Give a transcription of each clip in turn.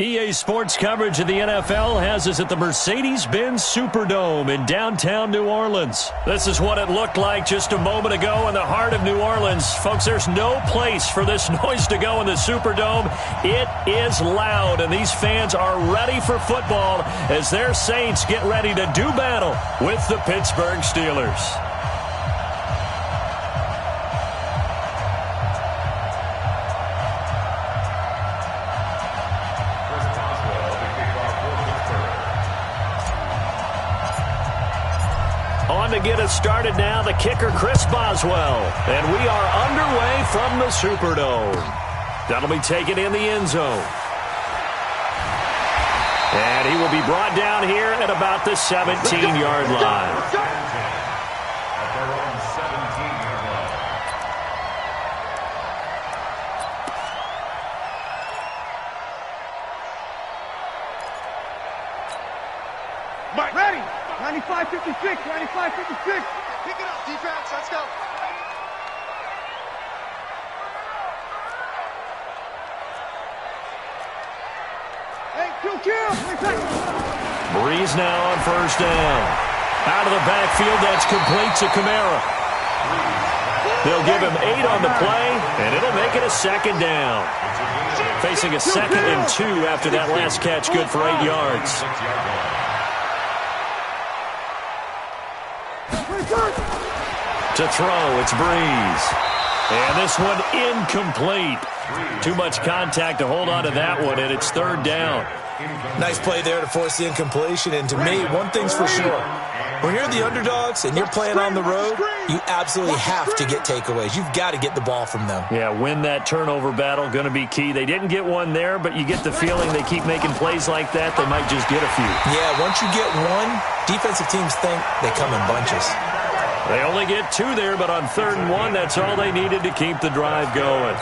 EA Sports coverage of the NFL has us at the Mercedes-Benz Superdome in downtown New Orleans. This is what it looked like just a moment ago in the heart of New Orleans. Folks, there's no place for this noise to go in the Superdome. It is loud, and these fans are ready for football as their Saints get ready to do battle with the Pittsburgh Steelers. To get us started now, the kicker, Chris Boswell. And we are underway from the Superdome. That'll be taken in the end zone. And he will be brought down here at about the 17-yard line. Ready! 95-56, 95-56. Pick it up, defense. Let's go. Hey, kill. Breeze now on first down. Out of the backfield, that's complete to Kamara. They'll give him 8 on the play, and it'll make it a second down. Facing a 2nd and 2 after that last catch, good for 8 yards. To throw, it's Breeze. And this one incomplete. Too much contact to hold on to that one, and it's 3rd down. Nice play there to force the incompletion. And to me, one thing's for sure. When you're the underdogs and you're playing on the road, you absolutely have to get takeaways. You've got to get the ball from them. Yeah, win that turnover battle, going to be key. They didn't get one there, but you get the feeling they keep making plays like that, they might just get a few. Yeah, once you get one, defensive teams think they come in bunches. They only get 2 there, but on 3rd and 1, that's all they needed to keep the drive going.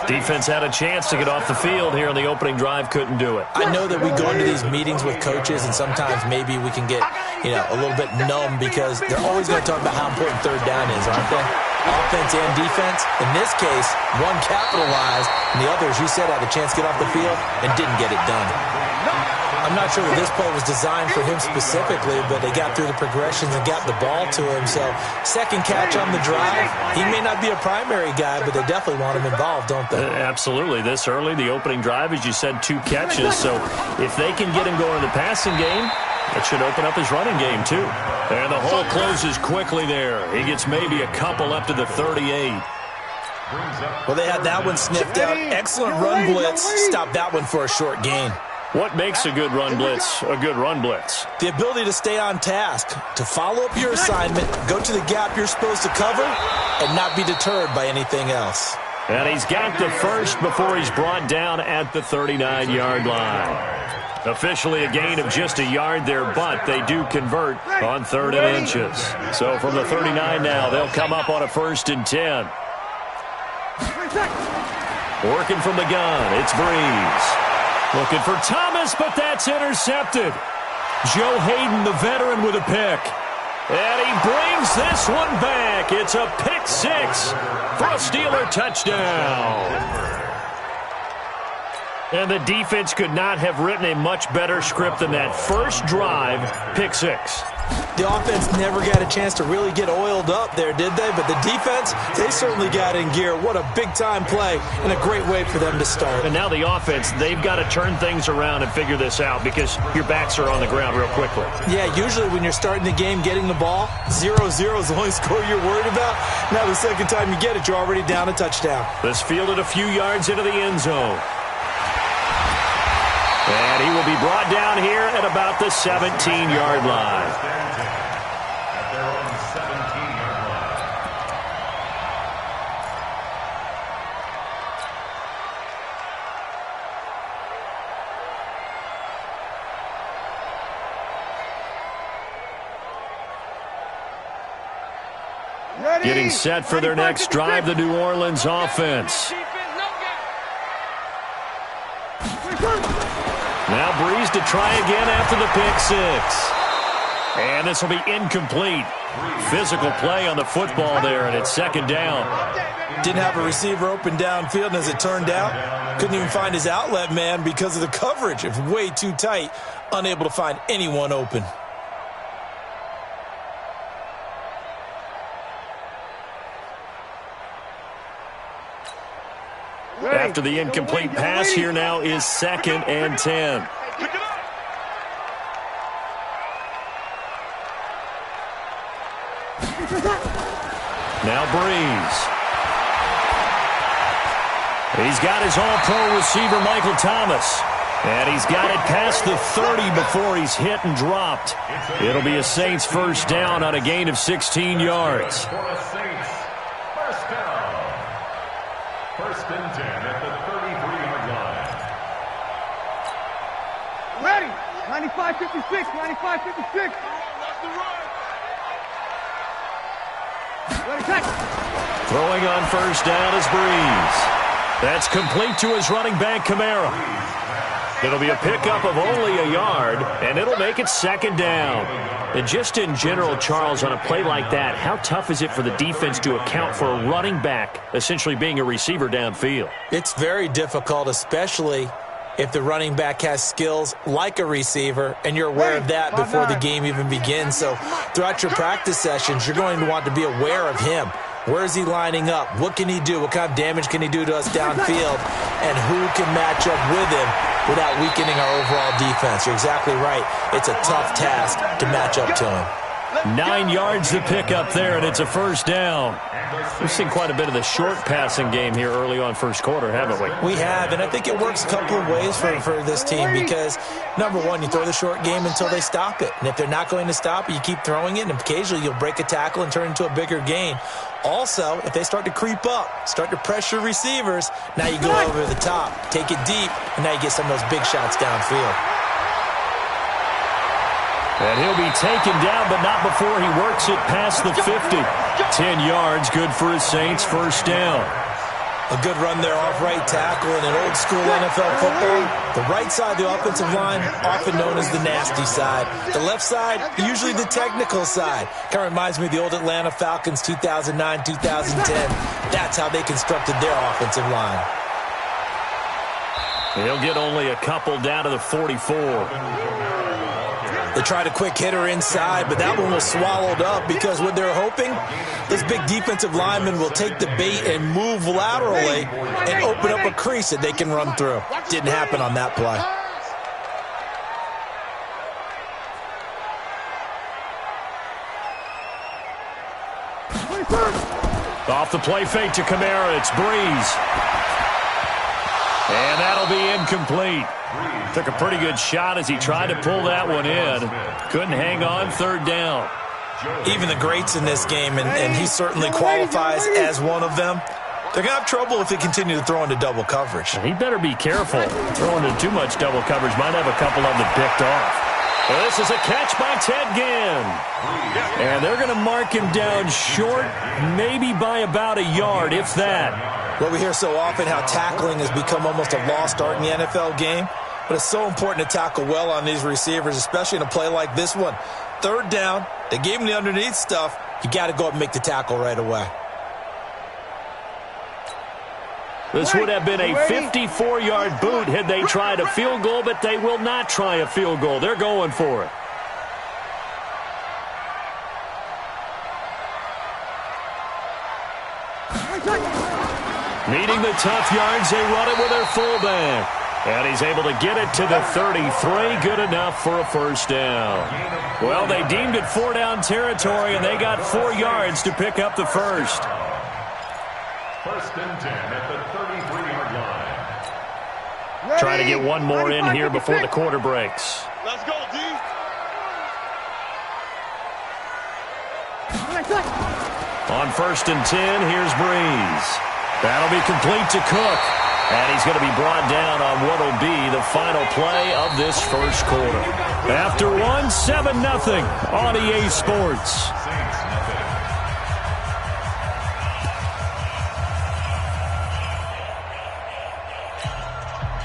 Defense had a chance to get off the field here on the opening drive, couldn't do it. I know that we go into these meetings with coaches, and sometimes maybe we can get, a little bit numb because they're always going to talk about how important 3rd down is, aren't they? Offense and defense. In this case, one capitalized, and the other, as you said, had a chance to get off the field and didn't get it done. I'm not sure that this play was designed for him specifically, but they got through the progressions and got the ball to him. So, second catch on the drive. He may not be a primary guy, but they definitely want him involved, don't they? Absolutely. This early, the opening drive, as you said, 2 catches. So, if they can get him going in the passing game, that should open up his running game, too. And the hole closes quickly there. He gets maybe a couple up to the 38. Well, they had that one sniffed out. Excellent run blitz. Stopped that one for a short gain. What makes a good run blitz a good run blitz? The ability to stay on task, to follow up your assignment, go to the gap you're supposed to cover, and not be deterred by anything else. And he's got the first before he's brought down at the 39-yard line. Officially a gain of just a yard there, but they do convert on 3rd and inches. So from the 39 now, they'll come up on a 1st and 10. Working from the gun, it's Breeze. Looking for Thomas, but that's intercepted. Joe Hayden, the veteran, with a pick. And he brings this one back. It's a pick 6 for a Steeler touchdown. And the defense could not have written a much better script than that first drive, pick 6. The offense never got a chance to really get oiled up there, did they? But the defense, they certainly got in gear. What a big-time play and a great way for them to start. And now the offense, they've got to turn things around and figure this out because your backs are on the ground real quickly. Yeah, usually when you're starting the game, getting the ball, 0-0 is the only score you're worried about. Now the second time you get it, you're already down a touchdown. This fielded a few yards into the end zone. And he will be brought down here at about the 17-yard line. Getting set for their next drive, the New Orleans offense. Now Breeze to try again after the pick 6. And this will be incomplete. Physical play on the football there, and it's second down. Didn't have a receiver open downfield, and as it turned out, couldn't even find his outlet man because of the coverage. It was way too tight, unable to find anyone open. After the incomplete pass, here now is 2nd and 10. Now Breeze. He's got his all-pro receiver, Michael Thomas. And he's got it past the 30 before he's hit and dropped. It'll be a Saints first down on a gain of 16 yards. First down. 1st and 10 at the 33-yard line. Ready. 95-56. 95-56. Throwing on first down is Breeze. That's complete to his running back, Kamara. It'll be a pickup of only a yard, and it'll make it 2nd down. And just in general, Charles, on a play like that, how tough is it for the defense to account for a running back essentially being a receiver downfield? It's very difficult, especially if the running back has skills like a receiver, and you're aware of that before the game even begins. So throughout your practice sessions, you're going to want to be aware of him. Where is he lining up? What can he do? What kind of damage can he do to us downfield? And who can match up with him without weakening our overall defense? You're exactly right. It's a tough task to match up to him. 9 yards to pick up there, and it's a first down. We've seen quite a bit of the short passing game here early on first quarter, haven't we? We have, and I think it works a couple of ways for this team because, number one, you throw the short game until they stop it. And if they're not going to stop it, you keep throwing it, and occasionally you'll break a tackle and turn it into a bigger gain. Also, if they start to creep up, start to pressure receivers, now you go over the top, take it deep, and now you get some of those big shots downfield. And he'll be taken down, but not before he works it past the 50. 10 yards, good for his Saints, first down. A good run there off right tackle in an old-school NFL football. The right side of the offensive line, often known as the nasty side. The left side, usually the technical side. Kind of reminds me of the old Atlanta Falcons 2009, 2010. That's how they constructed their offensive line. He'll get only a couple down to the 44. They tried a quick hitter inside, but that one was swallowed up because what they're hoping, this big defensive lineman will take the bait and move laterally and open up a crease that they can run through. Didn't happen on that play. Off the play fake to Kamara, it's Breeze. And that'll be incomplete. Took a pretty good shot as he tried to pull that one in. Couldn't hang on, third down. Even the greats in this game, and he certainly qualifies as one of them, they're going to have trouble if they continue to throw into double coverage. He better be careful. Throwing into too much double coverage might have a couple of them picked off. Well, this is a catch by Ted Ginn. And they're going to mark him down short, maybe by about a yard, if that. Well, we hear so often how tackling has become almost a lost art in the NFL game. But it's so important to tackle well on these receivers, especially in a play like this one. Third down, they gave him the underneath stuff. You got to go up and make the tackle right away. This would have been a 54-yard boot had they tried a field goal, but they will not try a field goal. They're going for it. Needing the tough yards, they run it with their fullback. And he's able to get it to the 33. Good enough for a first down. Well, they deemed it 4-down territory, and they got 4 yards to pick up the first. 1st and 10 at the 33-yard line. Trying to get one more in here before the quarter breaks. Let's go, D. On 1st and 10, here's Breeze. That'll be complete to Cook. And he's going to be brought down on what will be the final play of this first quarter. After one, 7-0 on EA Sports.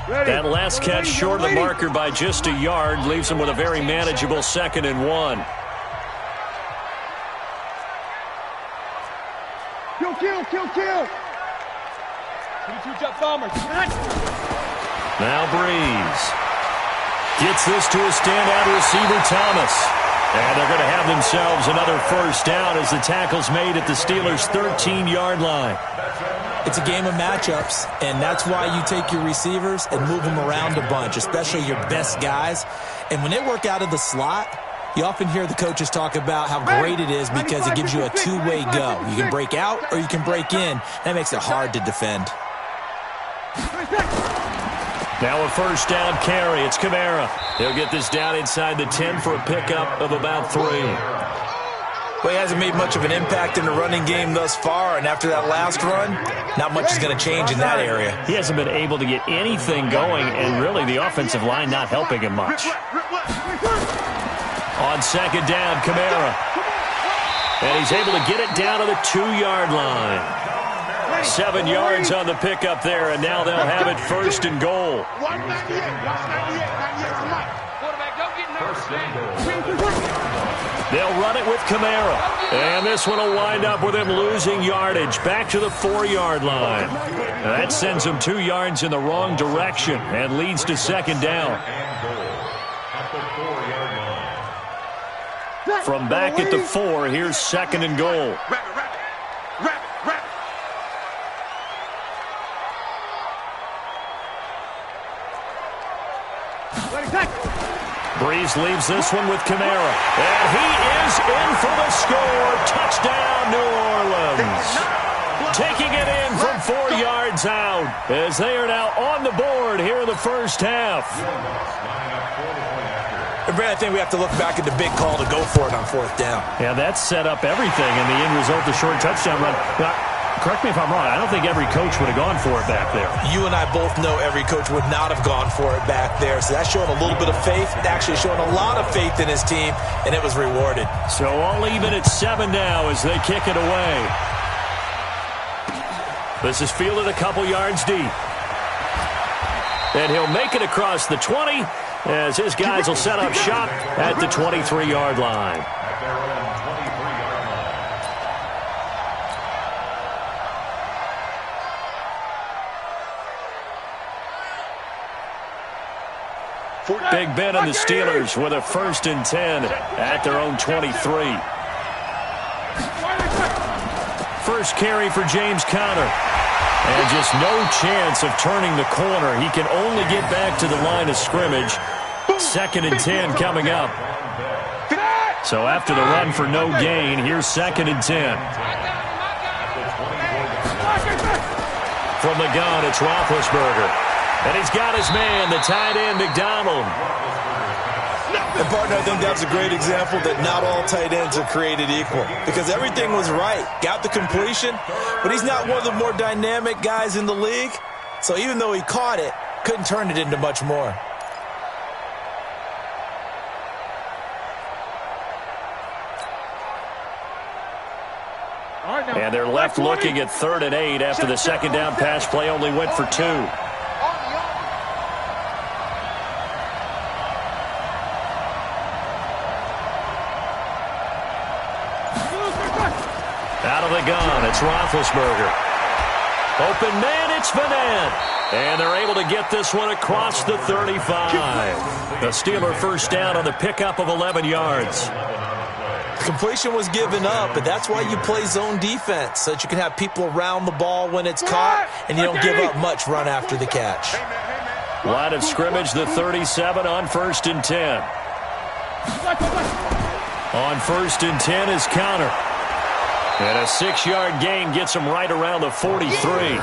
That last catch short of the marker by just a yard leaves him with a very manageable 2nd and 1. kill, kill, kill. 22 jump bombers. Now Breeze gets this to a standout receiver, Thomas. And they're going to have themselves another first down as the tackle's made at the Steelers' 13-yard line. It's a game of matchups, and that's why you take your receivers and move them around a bunch, especially your best guys. And when they work out of the slot, you often hear the coaches talk about how great it is because it gives you a two-way go. You can break out or you can break in. That makes it hard to defend. Now a first down carry. It's Kamara. He'll get this down inside the 10 for a pickup of about 3. Well, he hasn't made much of an impact in the running game thus far, and after that last run, not much is going to change in that area. He hasn't been able to get anything going, and really the offensive line not helping him much. On second down, Kamara. And he's able to get it down to the 2-yard line. 7 yards on the pickup there, and now they'll have it first and goal. They'll run it with Kamara. And this one will wind up with him losing yardage back to the 4-yard line. Now that sends him 2 yards in the wrong direction and leads to second down. From back at the 4, here's second and goal. Breeze leaves this one with Kamara. And he is in for the score. Touchdown, New Orleans. Taking it in from 4 yards out as they are now on the board here in the first half. And Brad, I think we have to look back at the big call to go for it on 4th down. Yeah, that set up everything, and the end result, the short touchdown run. Now, correct me if I'm wrong, I don't think every coach would have gone for it back there. You and I both know every coach would not have gone for it back there, so that's showing a little bit of faith, actually showing a lot of faith in his team, and it was rewarded. So all even at 7 now as they kick it away. This is fielded a couple yards deep. And he'll make it across the 20 as his guys will set up shop at the 23-yard line. Big Ben and the Steelers with a 1st and 10 at their own 23. First carry for James Conner. And just no chance of turning the corner. He can only get back to the line of scrimmage. 2nd and 10 coming up. So after the run for no gain, here's 2nd and 10. From the gun, it's Roethlisberger. And he's got his man, the tight end, McDonald. And, partner, I think that's a great example that not all tight ends are created equal. Because everything was right. Got the completion, but he's not one of the more dynamic guys in the league. So even though he caught it, couldn't turn it into much more. And they're left looking at 3rd and 8 after the second down pass play only went for 2. Out of the gun, it's Roethlisberger. Open man, it's Vanette. And they're able to get this one across the 35. The Steeler first down on the pickup of 11 yards. Completion was given up, but that's why you play zone defense, so that you can have people around the ball when it's caught, and you don't give up much run after the catch. Line of scrimmage, the 37 on 1st and 10. On 1st and 10 is Conner. And a 6-yard gain gets him right around the 43.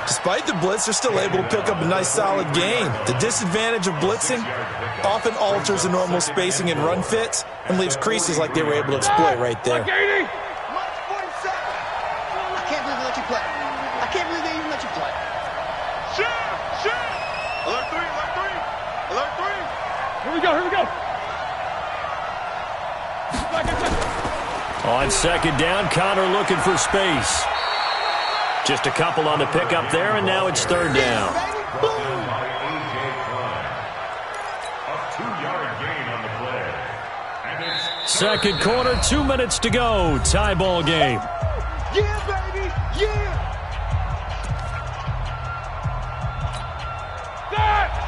Despite the blitz, they're still able to pick up a nice solid gain. The disadvantage of blitzing often alters the normal spacing and run fits and leaves creases like they were able to exploit right there. I can't believe they let you play. I can't believe they even let you play. Shit! Alert 3, alert 3. Alert 3. Here we go. On second down, Conner looking for space. Just a couple on the pickup there, and now it's 3rd down. A 2-yard gain on the play. And it's Second quarter, 2 minutes to go. Tie ball game. Yeah, baby! Yeah!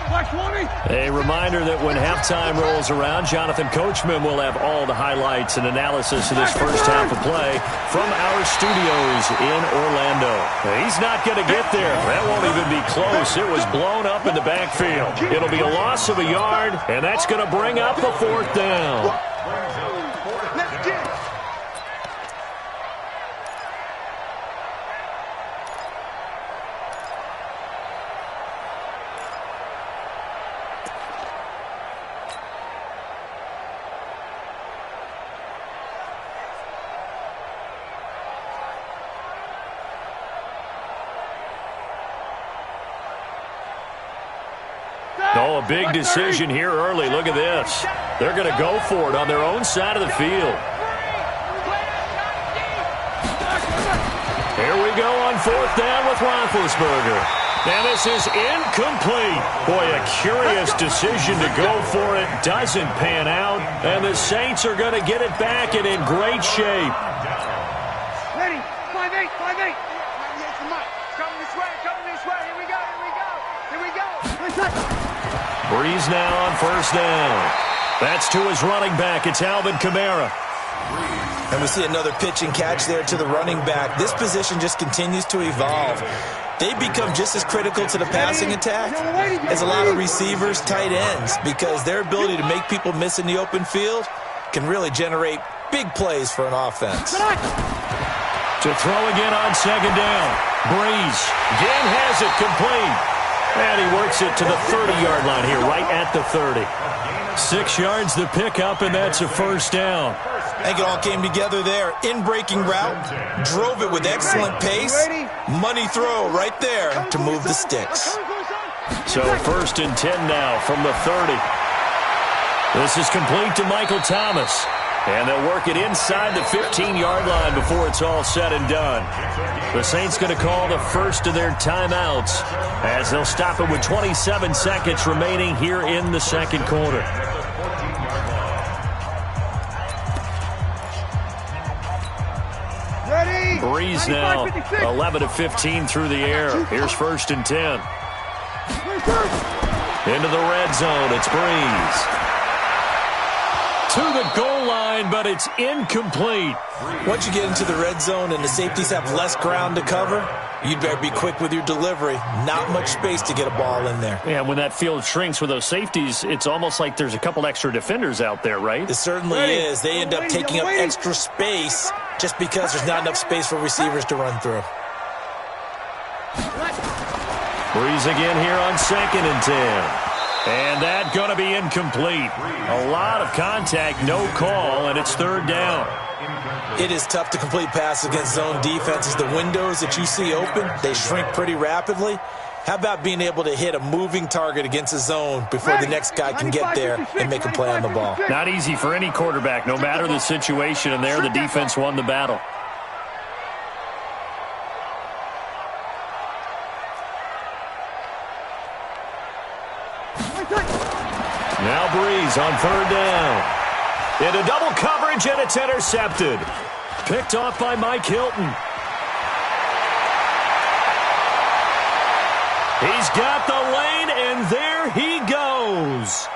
Black 20. A reminder that when halftime rolls around, Jonathan Coachman will have all the highlights and analysis of this first half of play from our studios in Orlando. He's not going to get there. That won't even be close. It was blown up in the backfield. It'll be a loss of a yard, and that's going to bring up a fourth down. Let's get it! Oh, a big decision here early. Look at this. They're going to go for it on their own side of the field. Here we go on fourth down with Roethlisberger. And this is incomplete. Boy, a curious decision to go for it. Doesn't pan out. And the Saints are going to get it back and in great shape. Ready? 5-8, 5-8. Coming this way, coming this way. Here we go, here we go. Here we go. Breeze now on first down. That's to his running back. It's Alvin Kamara. And we see another pitch and catch there to the running back. This position just continues to evolve. They become just as critical to the passing attack as a lot of receivers, tight ends, because their ability to make people miss in the open field can really generate big plays for an offense. To throw again on second down. Breeze again has it complete. And he works it to the 30-yard line here, right at the 30. 6 yards the pickup, and that's a first down. I think it all came together there. In-breaking route, drove it with excellent pace. Money throw right there to move the sticks. So first and 10 now from the 30. This is complete to Michael Thomas. And they'll work it inside the 15-yard line before it's all said and done. The Saints going to call the first of their timeouts as they'll stop it with 27 seconds remaining here in the second quarter. Ready? Breeze now 11 of 15 through the air. Here's first and 10. Into the red zone. It's Breeze. To the goal line, but it's incomplete. Once you get into the red zone and the safeties have less ground to cover, you'd better be quick with your delivery. Not much space to get a ball in there. Yeah, when that field shrinks with those safeties, it's almost like there's a couple extra defenders out there, right? It certainly is. They end up taking up extra space just because there's not enough space for receivers to run through. Breeze again here on second and 10. And that's going to be incomplete. A lot of contact, no call, and it's third down. It is tough to complete passes against zone defenses. The windows that you see open, they shrink pretty rapidly. How about being able to hit a moving target against a zone before the next guy can get there and make a play on the ball? Not easy for any quarterback, no matter the situation, and there the defense won the battle. Now Breeze on third down. Into double coverage, and it's intercepted. Picked off by Mike Hilton. He's got the lane, and there he goes.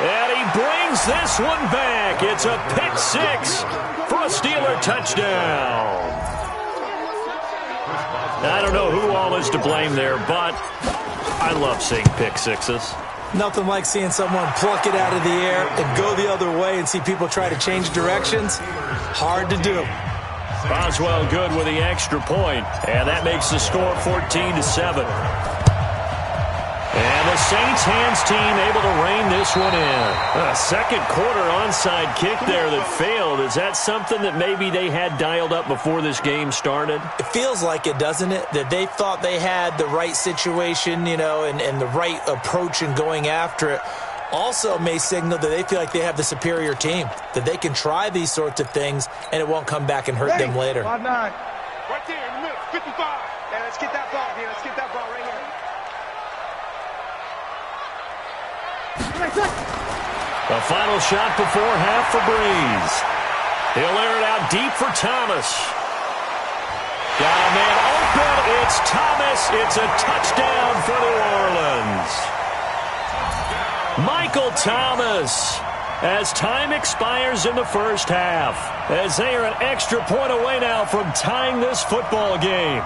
And he brings this one back. It's a pick six for a Steeler touchdown. I don't know who all is to blame there, but I love seeing pick sixes. Nothing like seeing someone pluck it out of the air and go the other way and see people try to change directions. Hard to do. Boswell good with the extra point, and that makes the score 14-7. And the Saints hands team able to rein this one in. A second quarter onside kick there that failed. Is that something that maybe they had dialed up before this game started? It feels like it, doesn't it? That they thought they had the right situation, you know, and the right approach in going after it. Also may signal that they feel like they have the superior team, that they can try these sorts of things and it won't come back and hurt them later. 5-9. Right there in the middle, 55. Yeah, let's get that ball, D. Let's get that ball right here. The final shot before half for Breeze. He'll air it out deep for Thomas. man open. It's Thomas. It's a touchdown for New Orleans. Michael Thomas, as time expires in the first half, as they are an extra point away now from tying this football game.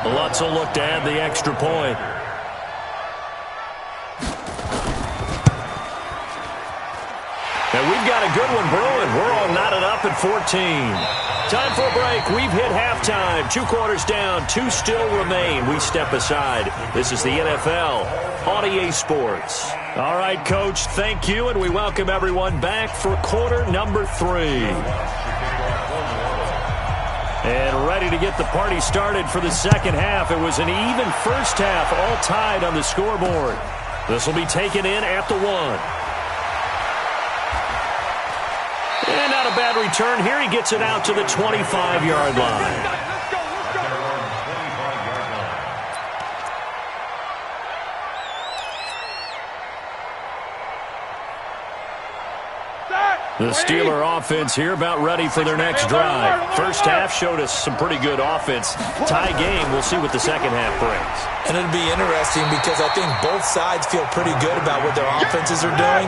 Lutz will look to add the extra point. And we've got a good one brewing. We're all knotted up at 14. Time for a break. We've hit halftime. 2 quarters down. 2 still remain. We step aside. This is the NFL on EA Sports. All right, Coach, thank you, and we welcome everyone back for quarter number 3. And ready to get the party started for the second half. It was an even first half, all tied on the scoreboard. This will be taken in at the 1. And not a bad return here. He gets it out to the 25-yard line. The Steeler offense here about ready for their next drive. First half showed us some pretty good offense. Tie game, we'll see what the second half brings. And it'll be interesting because I think both sides feel pretty good about what their offenses are doing.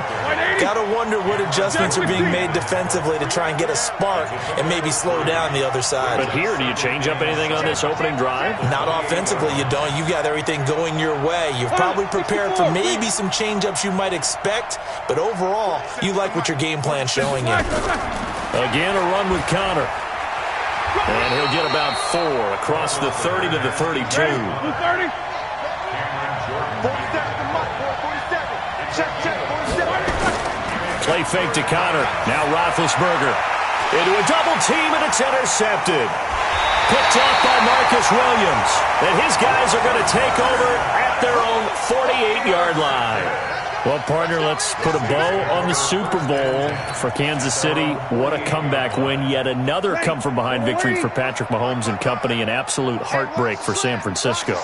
Got to wonder what adjustments are being made defensively to try and get a spark and maybe slow down the other side. But here, do you change up anything on this opening drive? Not offensively, you don't. You got everything going your way. You've probably prepared for maybe some change-ups you might expect, but overall, you like what your game plan shows. Again, a run with Conner. And he'll get about 4 across the 30 to the 32. Play fake to Conner. Now Roethlisberger. Into a double team, and it's intercepted. Picked off by Marcus Williams. And his guys are going to take over at their own 48-yard line. Well, partner, let's put a bow on the Super Bowl for Kansas City. What a comeback win. Yet another come-from-behind victory for Patrick Mahomes and company. An absolute heartbreak for San Francisco.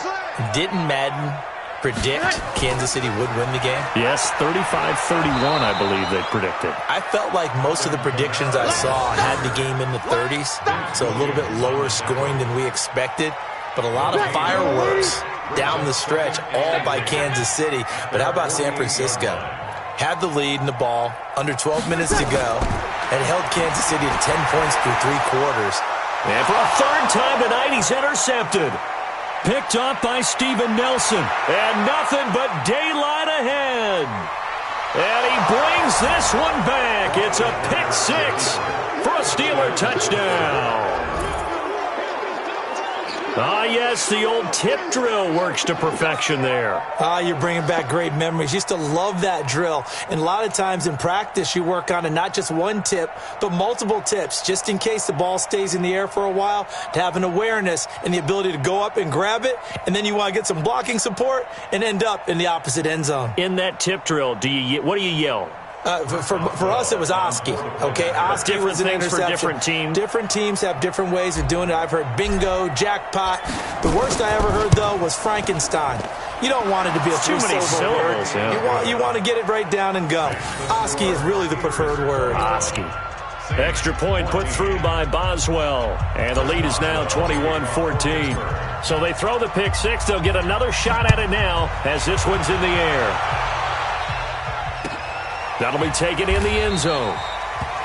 Didn't Madden predict Kansas City would win the game? Yes, 35-31, I believe they predicted. I felt like most of the predictions I saw had the game in the 30s, so a little bit lower scoring than we expected. But a lot of fireworks down the stretch, all by Kansas City. But how about San Francisco? Had the lead in the ball, under 12 minutes to go, and held Kansas City to 10 points through 3 quarters. And for a third time tonight, he's intercepted. Picked off by Steven Nelson. And nothing but daylight ahead. And he brings this one back. It's a pick 6 for a Steeler touchdown. Ah, yes, the old tip drill works to perfection there. Ah, you're bringing back great memories. Used to love that drill. And a lot of times in practice, you work on it, not just one tip, but multiple tips, just in case the ball stays in the air for a while, to have an awareness and the ability to go up and grab it, and then you want to get some blocking support and end up in the opposite end zone. In that tip drill, what do you yell? For us, it was Oski. Okay, Oski was an interception. For different teams. Different teams have different ways of doing it. I've heard bingo, jackpot. The worst I ever heard, though, was Frankenstein. You don't want it to be a three-syllable word. Yeah. You want to get it right down and go. Oski is really the preferred word. Oski. Extra point put through by Boswell. And the lead is now 21-14. So they throw the pick 6. They'll get another shot at it now as this one's in the air. That'll be taken in the end zone.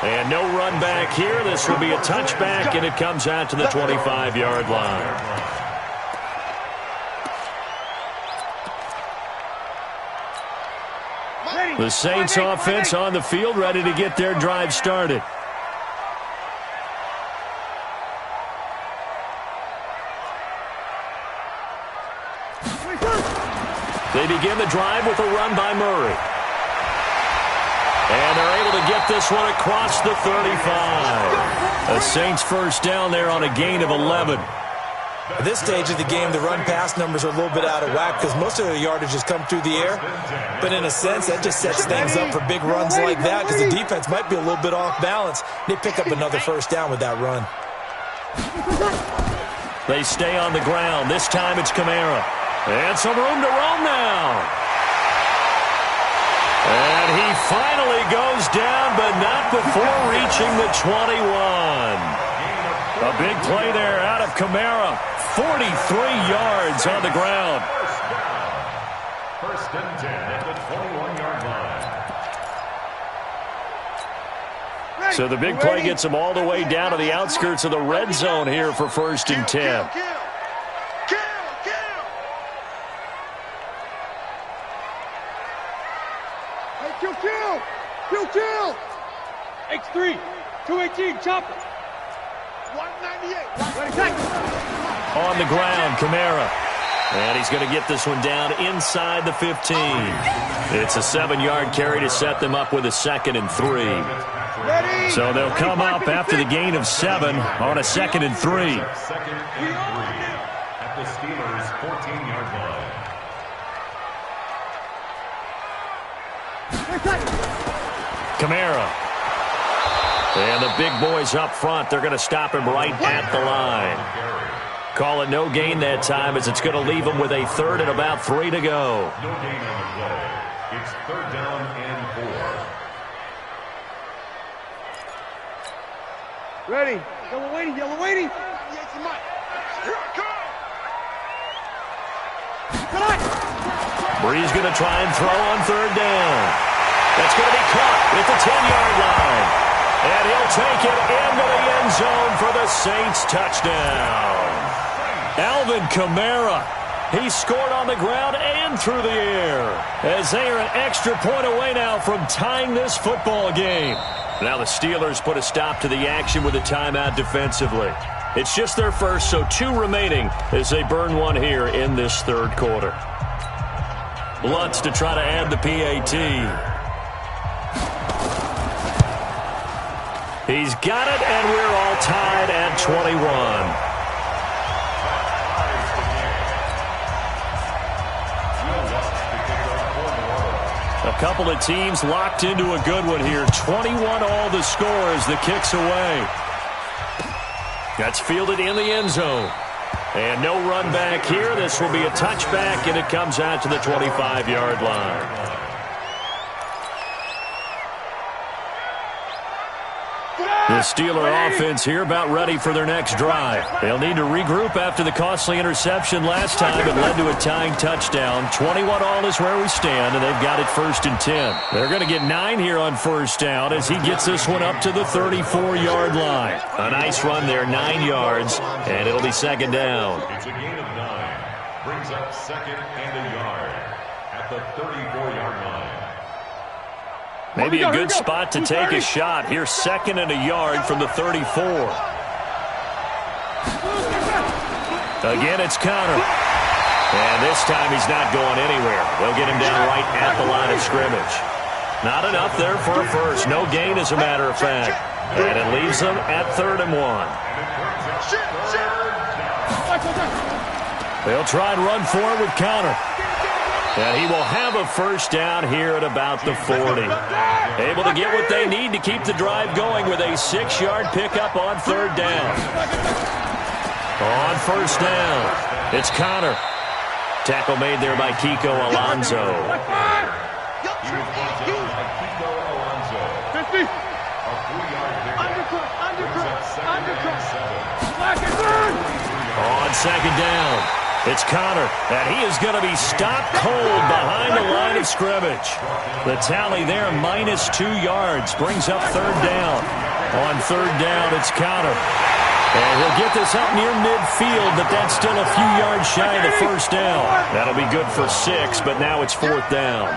And no run back here. This will be a touchback, and it comes out to the 25-yard line. The Saints offense on the field, ready to get their drive started. They begin the drive with a run by Murray. And they're able to get this one across the 35. A Saints first down there on a gain of 11. At this stage of the game, the run-pass numbers are a little bit out of whack because most of the yardage has come through the air. But in a sense, that just sets things up for big runs like that because the defense might be a little bit off balance. They pick up another first down with that run. They stay on the ground. This time it's Kamara. And some room to roam now. And he finally goes down, but not before reaching the 21. A big play there out of Kamara. 43 yards on the ground. First and 10 at the 21-yard line. So the big play gets him all the way down to the outskirts of the red zone here for first and 10. Kill! X3, 218, chopper. 198. On the ground, Kamara. And he's going to get this one down inside the 15. It's a 7-yard carry to set them up with a 2nd and 3. So they'll come up after the gain of 7 on a 2nd and 3. Second and 3 at the Steelers' 14-yard line. Kamara. And the big boys up front, they're going to stop him right at the line. Call it no gain that time as it's going to leave him with a 3rd and about 3 to go. No gain on the play. It's 3rd down and 4. Ready. Yellow waiting. Bree's going to try and throw on 3rd down. That's going to be caught at the 10-yard line. And he'll take it into the end zone for the Saints touchdown. Alvin Kamara. He scored on the ground and through the air as they are an extra point away now from tying this football game. Now the Steelers put a stop to the action with a timeout defensively. It's just their first, so 2 remaining as they burn one here in this 3rd quarter. Lutz to try to add the PAT. He's got it, and we're all tied at 21. A couple of teams locked into a good one here. 21 all the score as the kick's away. That's fielded in the end zone. And no run back here. This will be a touchback, and it comes out to the 25-yard line. The Steeler offense here about ready for their next drive. They'll need to regroup after the costly interception last time. It led to a tying touchdown. 21 all is where we stand, and they've got it 1st and 10. They're going to get 9 here on 1st down as he gets this one up to the 34-yard line. A nice run there, 9 yards, and it'll be 2nd down. It's a gain of 9. Brings up 2nd and a yard at the 34-yard line. Maybe a good spot to take a shot. Here's 2nd and a yard from the 34. Again, it's Conner. And this time he's not going anywhere. They'll get him down right at the line of scrimmage. Not enough there for a first. No gain, as a matter of fact. And it leaves them at 3rd and 1. They'll try and run forward with Conner. And he will have a 1st down here at about the 40. Able to get what they need to keep the drive going with a 6-yard pickup on 3rd down. On 1st down, it's Conner. Tackle made there by Kiko Alonso. 50. On 2nd down, it's Conner, and he is going to be stopped cold behind the line of scrimmage. The tally there, -2 yards, brings up 3rd down. On 3rd down, it's Conner. And he'll get this up near midfield, but that's still a few yards shy of the 1st down. That'll be good for 6, but now it's 4th down.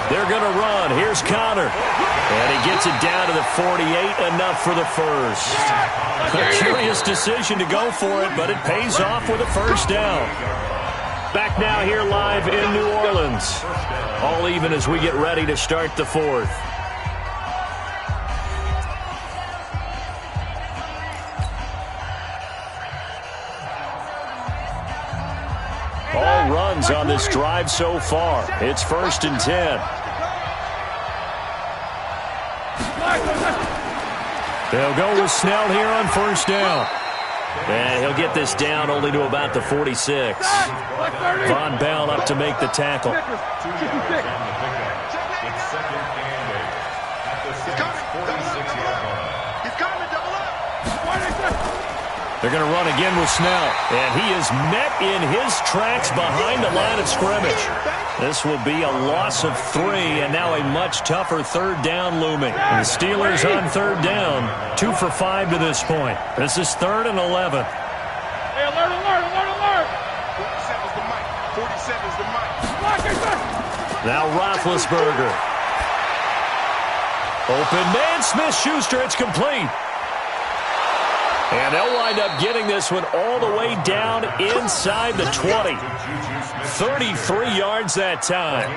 They're going to run. Here's Conner. And he gets it down to the 48, enough for the 1st. A curious decision to go for it, but it pays off with a 1st down. Back now here live in New Orleans. All even as we get ready to start the 4th. yards on this drive so far. It's 1st and 10. They'll go with Snell here on 1st down. And he'll get this down only to about the 46. Von Bell up to make the tackle. 2 yards on the pickup. It's 2nd and 8 at the 46-yard line. He's coming, double up. They're going to run again with Snell. And he is met in his tracks behind the line of scrimmage. This will be a loss of 3, and now a much tougher 3rd down looming. And the Steelers on 3rd down, 2 for 5 to this point. This is 3rd and 11. Hey, alert, alert, alert, alert! 47's the mic. 47's the mic. Now Roethlisberger. Open man, Smith-Schuster, it's complete. And they'll wind up getting this one all the way down inside the 20. 33 yards that time.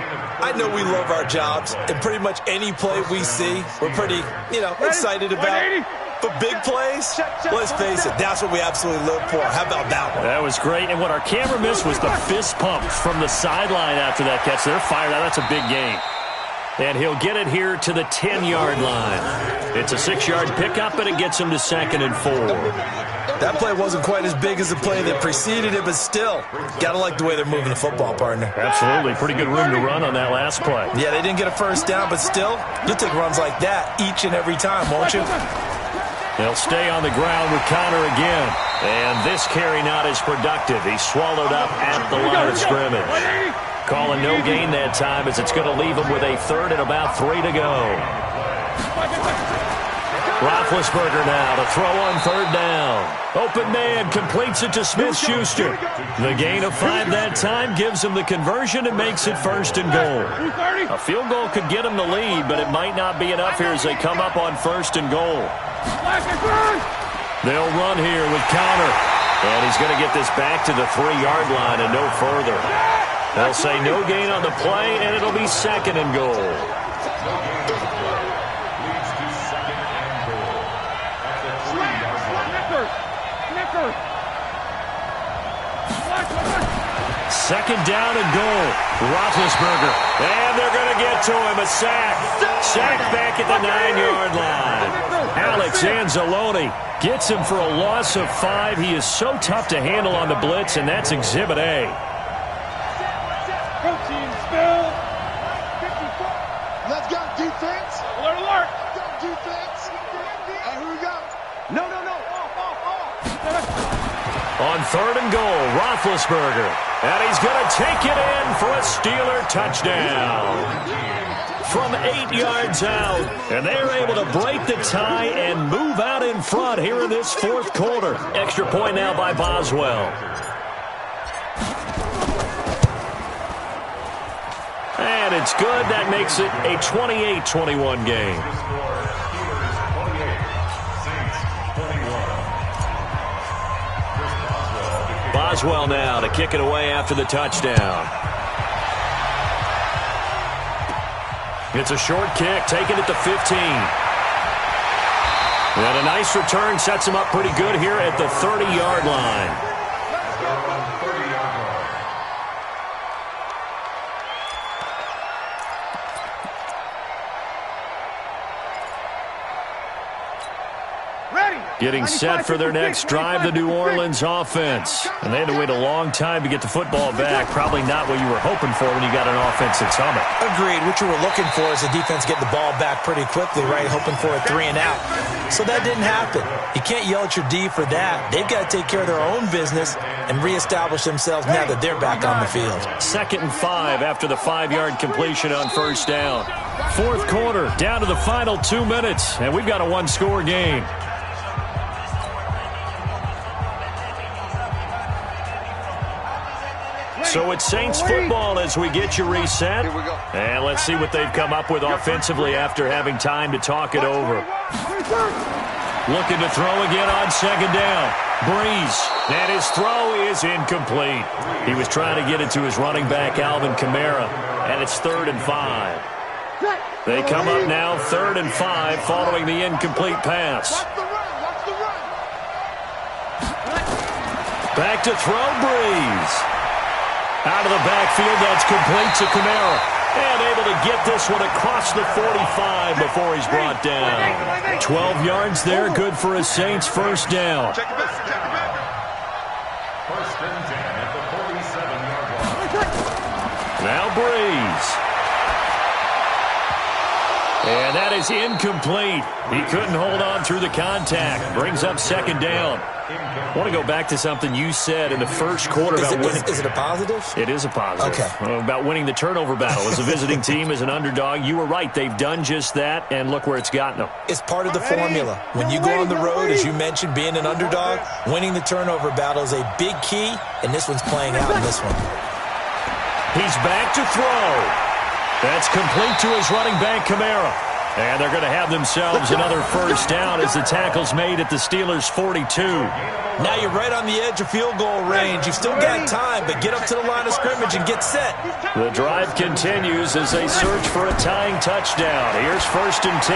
I know we love our jobs, and pretty much any play we see, we're pretty, excited about. But big plays, let's face it, that's what we absolutely live for. How about that one? That was great, and what our camera missed was the fist pump from the sideline after that catch. They're fired out. That's a big gain. And he'll get it here to the 10-yard line. It's a 6-yard pickup, and it gets him to 2nd and 4. That play wasn't quite as big as the play that preceded it, but still, gotta like the way they're moving the football, partner. Absolutely. Pretty good room to run on that last play. Yeah, they didn't get a 1st down, but still, you'll take runs like that each and every time, won't you? They'll stay on the ground with Connor again. And this carry not as productive. He's swallowed up at the line of scrimmage. Calling no gain that time as it's going to leave him with a 3rd and about 3 to go. Roethlisberger now to throw on 3rd down. Open man completes it to Smith-Schuster. The gain of 5 that time gives him the conversion and makes it 1st and goal. A field goal could get him the lead, but it might not be enough here as they come up on 1st and goal. They'll run here with Connor. And he's going to get this back to the 3-yard line and no further. They'll say no gain on the play, and it'll be 2nd and goal. Leads to 2nd and goal at the 3-yard line. 2nd down and goal. Roethlisberger. And they're going to get to him. A sack. Sack back at the 9-yard line. Alex Anzalone gets him for a loss of 5. He is so tough to handle on the blitz, and that's Exhibit A. Let's go, defense. Alert, alert! Let's go, defense. And here we go. No. On 3rd and goal, Roethlisberger. And he's going to take it in for a Steeler touchdown. From 8 yards out. And they're able to break the tie and move out in front here in this 4th quarter. Extra point now by Boswell. And it's good. That makes it a 28-21 game. Boswell now to kick it away after the touchdown. It's a short kick, taken at the 15. And a nice return sets him up pretty good here at the 30-yard line. Getting set for their next drive, the New Orleans offense. And they had to wait a long time to get the football back. Probably not what you were hoping for when you got an offense that's humming. Agreed. What you were looking for is the defense getting the ball back pretty quickly, right? Hoping for a 3 and out. So that didn't happen. You can't yell at your D for that. They've got to take care of their own business and reestablish themselves now that they're back on the field. 2nd and 5 after the 5-yard completion on 1st down. 4th quarter, down to the final 2 minutes, and we've got a 1-score game. So it's Saints football as we get you reset. Here we go. And let's see what they've come up with offensively after having time to talk it over. Looking to throw again on 2nd down. Breeze. And his throw is incomplete. He was trying to get it to his running back, Alvin Kamara. And it's 3rd and 5. They come up now 3rd and 5 following the incomplete pass. Watch the run. Back to throw, Breeze. Out of the backfield, that's complete to Kamara. And able to get this one across the 45 before he's brought down. 12 yards there, good for a Saints first down. Check it back. Check it back. First and 10 at the 47-yard line. Now Breeze. And that is incomplete. He couldn't hold on through the contact. Brings up second down. I want to go back to something you said in the first quarter about winning. Is it a positive? It is a positive. Okay. About winning the turnover battle. As a visiting team, as an underdog, you were right. They've done just that, and look where it's gotten them. It's part of the formula. When you go on the road, as you mentioned, being an underdog, winning the turnover battle is a big key, and this one's playing out in this one. He's back to throw. That's complete to his running back, Kamara. And they're going to have themselves another first down as the tackle's made at the Steelers' 42. Now you're right on the edge of field goal range. You've still got time, but get up to the line of scrimmage and get set. The drive continues as they search for a tying touchdown. Here's first and 10.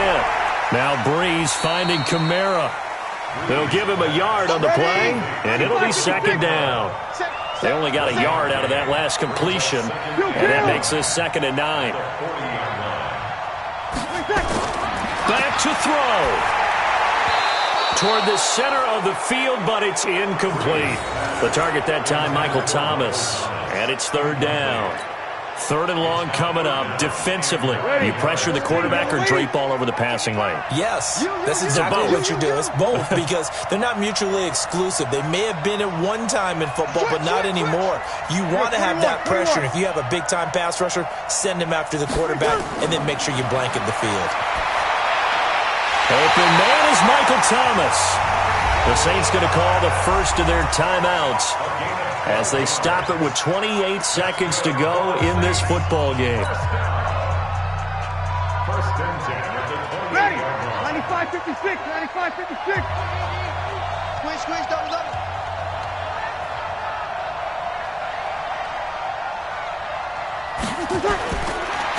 Now Breeze finding Kamara. They'll give him a yard on the play, and it'll be second down. They only got a yard out of that last completion, and that makes this second and 9. Back to throw. Toward the center of the field, but it's incomplete. The target that time, Michael Thomas, and it's third down. Third and long coming up. Defensively, you pressure the quarterback or drape all over the passing lane? Yes, that's exactly what you do. It's both because they're not mutually exclusive. They may have been at one time in football, but not anymore. You want to have that pressure. If you have a big-time pass rusher, send him after the quarterback, and then make sure you blanket the field. Open man is Michael Thomas. The Saints going to call the first of their timeouts as they stop it with 28 seconds to go in this football game. First and 10 at the 28-yard line. 95-56, 95-56. Squeeze, double.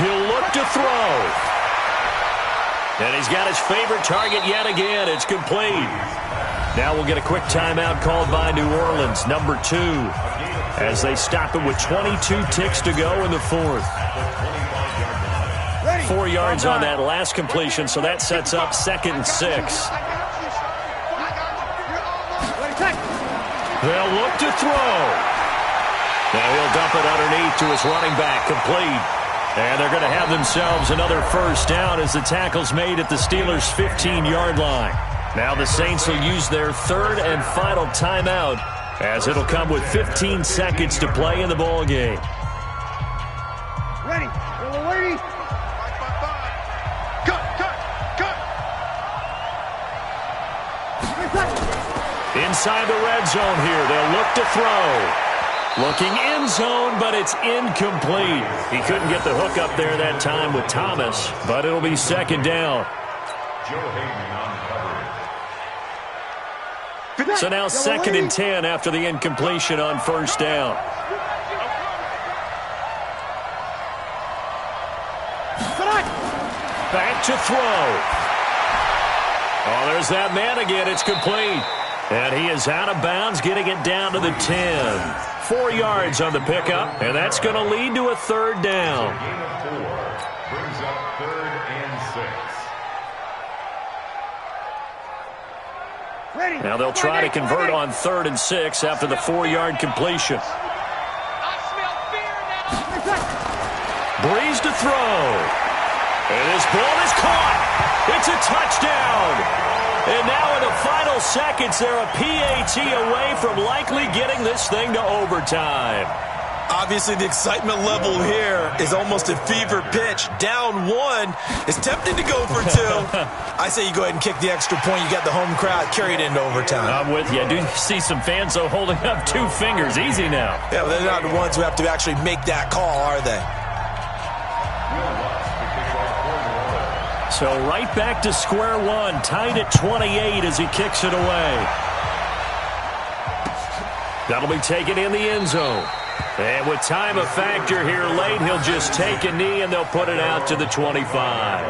He'll look to throw. And he's got his favorite target yet again. It's complete. Now we'll get a quick timeout called by New Orleans, number 2, as they stop it with 22 ticks to go in the fourth. 4 yards on that last completion, so that sets up second and 6. They'll look to throw. Now he'll dump it underneath to his running back, complete. And they're going to have themselves another first down as the tackle's made at the Steelers' 15-yard line. Now the Saints will use their third and final timeout as it'll come with 15 seconds to play in the ball game. Ready. Lady. Cut. Inside the red zone here, they'll look to throw. Looking end zone, but it's incomplete. He couldn't get the hook up there that time with Thomas, but it'll be second down. Joe Hayden on coverage. So now second and 10 after the incompletion on first down. Back to throw. Oh, there's that man again. It's complete. And he is out of bounds, getting it down to the 10. 4 yards on the pickup, and that's going to lead to a third down. Gain of 4 brings up third and 6. Now they'll try to convert on third and 6 after the 4-yard completion. Breeze to throw. And his ball is caught. It's a touchdown. And now in the final seconds, they're a PAT away from likely getting this thing to overtime. Obviously, the excitement level here is almost a fever pitch. Down 1. It's tempting to go for 2. I say you go ahead and kick the extra point. You got the home crowd. Carry it into overtime. I'm with you. I do see some fans, though, holding up 2 fingers. Easy now. Yeah, but they're not the ones who have to actually make that call, are they? So right back to square one, tied at 28 as he kicks it away. That'll be taken in the end zone. And with time a factor here late, he'll just take a knee and they'll put it out to the 25.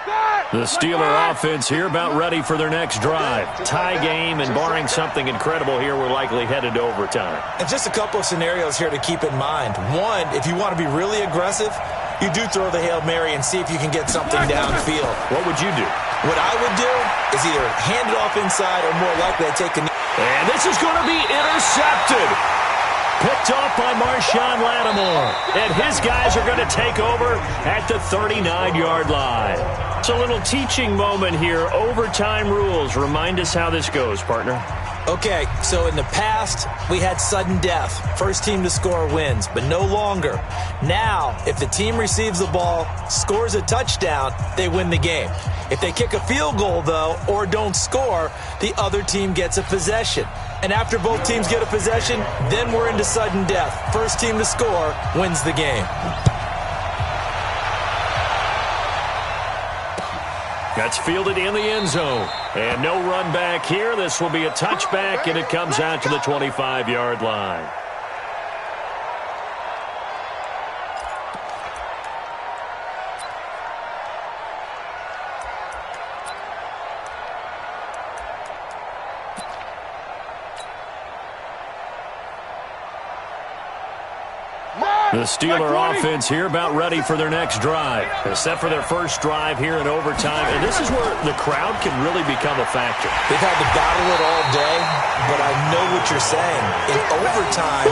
Start. The Steeler offense here about ready for their next drive. Tie game, and barring something incredible here, we're likely headed to overtime. And just a couple of scenarios here to keep in mind. One, if you want to be really aggressive, you do throw the Hail Mary and see if you can get something downfield. What would you do? What I would do is either hand it off inside or more likely I take a knee. And this is going to be intercepted. Picked off by Marshawn Lattimore. And his guys are going to take over at the 39-yard line. It's a little teaching moment here. Overtime rules. Remind us how this goes, partner. Okay, so in the past, we had sudden death. First team to score wins, but no longer. Now, if the team receives the ball, scores a touchdown, they win the game. If they kick a field goal, though, or don't score, the other team gets a possession. And after both teams get a possession, then we're into sudden death. First team to score wins the game. That's fielded in the end zone. And no run back here. This will be a touchback, and it comes out to the 25-yard line. The Steeler offense here about ready for their next drive. They're set for their first drive here in overtime, and this is where the crowd can really become a factor. They've had to battle it all day, but I know what you're saying. In overtime,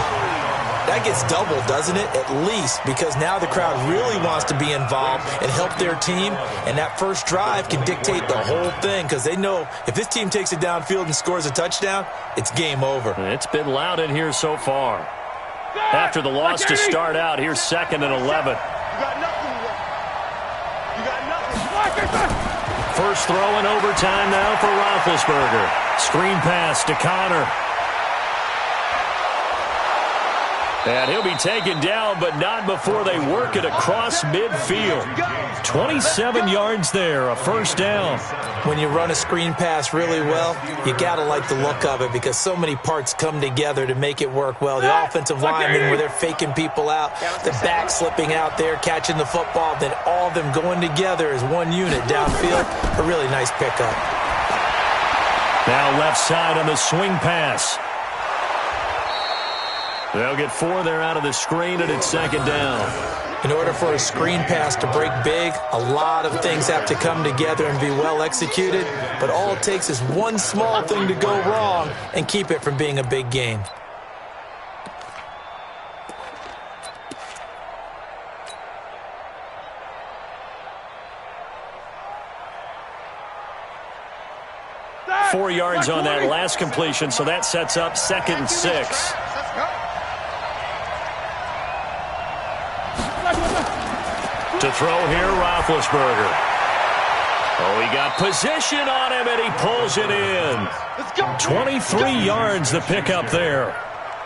that gets doubled, doesn't it? At least, because now the crowd really wants to be involved and help their team, and that first drive can dictate the whole thing because they know if this team takes it downfield and scores a touchdown, it's game over. It's been loud in here so far. After the loss to start out, here's 2nd and 11. You got nothing. You got nothing. First throw in overtime now for Roethlisberger. Screen pass to Connor. And he'll be taken down, but not before they work it across midfield. 27 yards there, a first down. When you run a screen pass really well, you got to like the look of it because so many parts come together to make it work well. The offensive linemen, where they're faking people out, the back slipping out there, catching the football, then all of them going together as one unit downfield. A really nice pickup. Now left side on the swing pass. They'll get 4 there out of the screen, and it's 2nd down. In order for a screen pass to break big, a lot of things have to come together and be well executed, but all it takes is one small thing to go wrong and keep it from being a big gain. Four yards on that last completion, so that sets up 2nd and 6. To throw here, Roethlisberger. Oh, he got position on him, and he pulls it in. 23 yards the pickup there.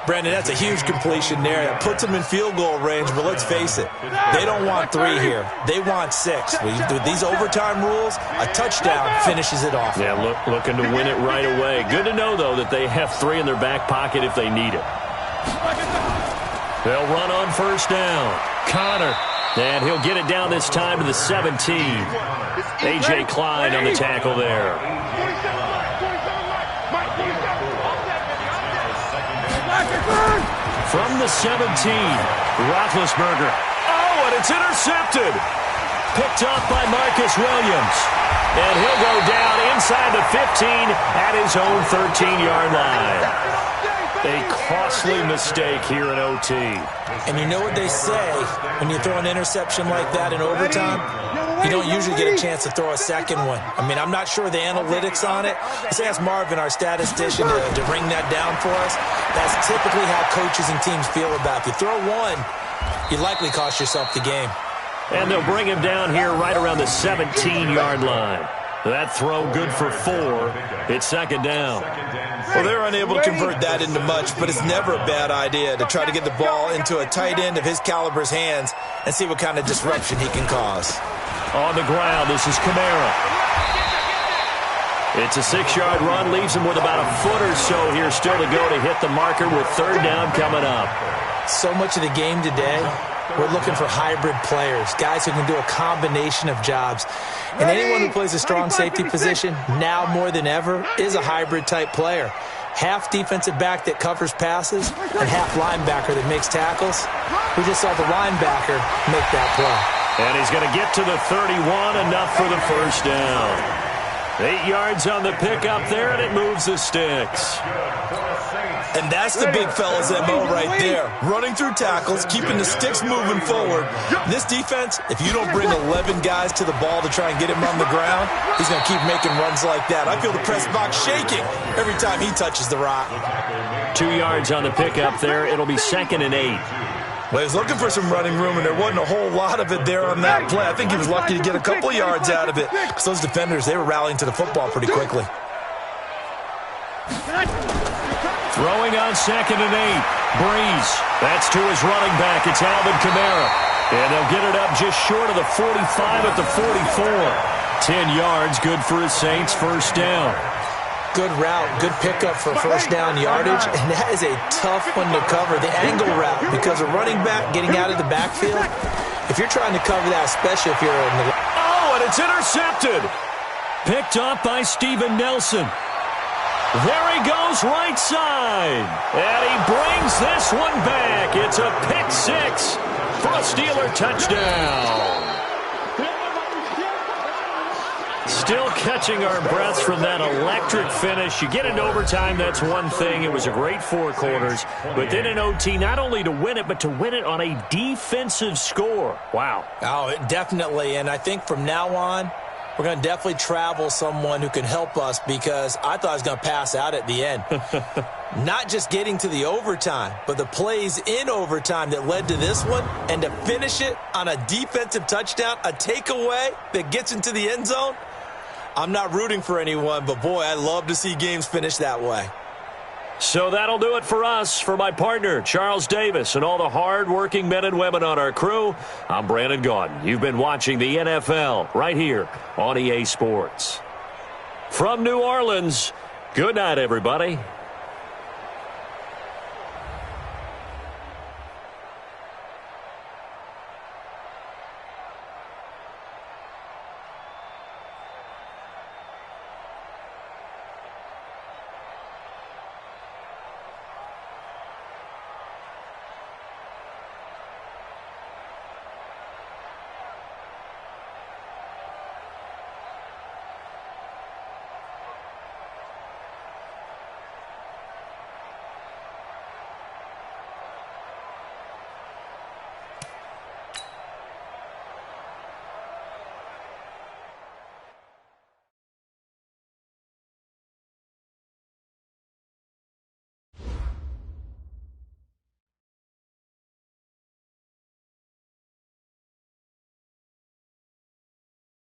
Brandon, that's a huge completion there. That puts them in field goal range, but let's face it, they don't want 3 here. They want 6. With these overtime rules, a touchdown finishes it off. Yeah, looking to win it right away. Good to know, though, that they have 3 in their back pocket if they need it. They'll run on first down. Connor. And he'll get it down this time to the 17. A.J. Klein on the tackle there. From the 17, Roethlisberger. Oh, and it's intercepted. Picked up by Marcus Williams. And he'll go down inside the 15 at his own 13-yard line. A costly mistake here in OT. And you know what they say, when you throw an interception like that in overtime, you don't usually get a chance to throw a second one. I mean, I'm not sure the analytics on it. Let's ask Marvin, our statistician, to ring that down for us. That's typically how coaches and teams feel about it. If you throw one, you likely cost yourself the game. And they'll bring him down here right around the 17-yard line. That throw good for 4. It's 2nd down. Well, they're unable to convert that into much, but it's never a bad idea to try to get the ball into a tight end of his caliber's hands and see what kind of disruption he can cause. On the ground, this is Kamara. It's a 6-yard run, leaves him with about a foot or so here still to go to hit the marker with 3rd down coming up. So much of the game today we're looking for hybrid players, guys who can do a combination of jobs. And anyone who plays a strong safety position, now more than ever, is a hybrid-type player. Half defensive back that covers passes and half linebacker that makes tackles. We just saw the linebacker make that play. And he's going to get to the 31, enough for the first down. 8 yards on the pickup there, and it moves the sticks. And that's the big fella's MO right there. Running through tackles, keeping the sticks moving forward. This defense, if you don't bring 11 guys to the ball to try and get him on the ground, he's going to keep making runs like that. I feel the press box shaking every time he touches the rock. 2 yards on the pickup there. It'll be 2nd and 8. Well, he was looking for some running room, and there wasn't a whole lot of it there on that play. I think he was lucky to get a couple yards out of it, because those defenders, they were rallying to the football pretty quickly. Throwing on 2nd and 8. Breeze. That's to his running back. It's Alvin Kamara. And they'll get it up just short of the 45 at the 44. 10 yards, good for his Saints. First down. Good route, good pickup for first down yardage, and that is a tough one to cover, the angle route, because a running back getting out of the backfield, if you're trying to cover that, especially if you're in the... Oh, and it's intercepted. Picked up by Steven Nelson. There he goes, right side. And he brings this one back. It's a pick six for a Steeler touchdown. Still catching our breaths from that electric finish. You get into overtime, that's one thing. It was a great 4 quarters. But then in OT, not only to win it, but to win it on a defensive score. Wow. Oh, definitely. And I think from now on, we're going to definitely travel someone who can help us, because I thought I was going to pass out at the end. Not just getting to the overtime, but the plays in overtime that led to this one, and to finish it on a defensive touchdown, a takeaway that gets into the end zone. I'm not rooting for anyone, but boy, I love to see games finish that way. So that'll do it for us. For my partner, Charles Davis, and all the hard-working men and women on our crew, I'm Brandon Gaudin. You've been watching the NFL right here on EA Sports. From New Orleans, good night, everybody.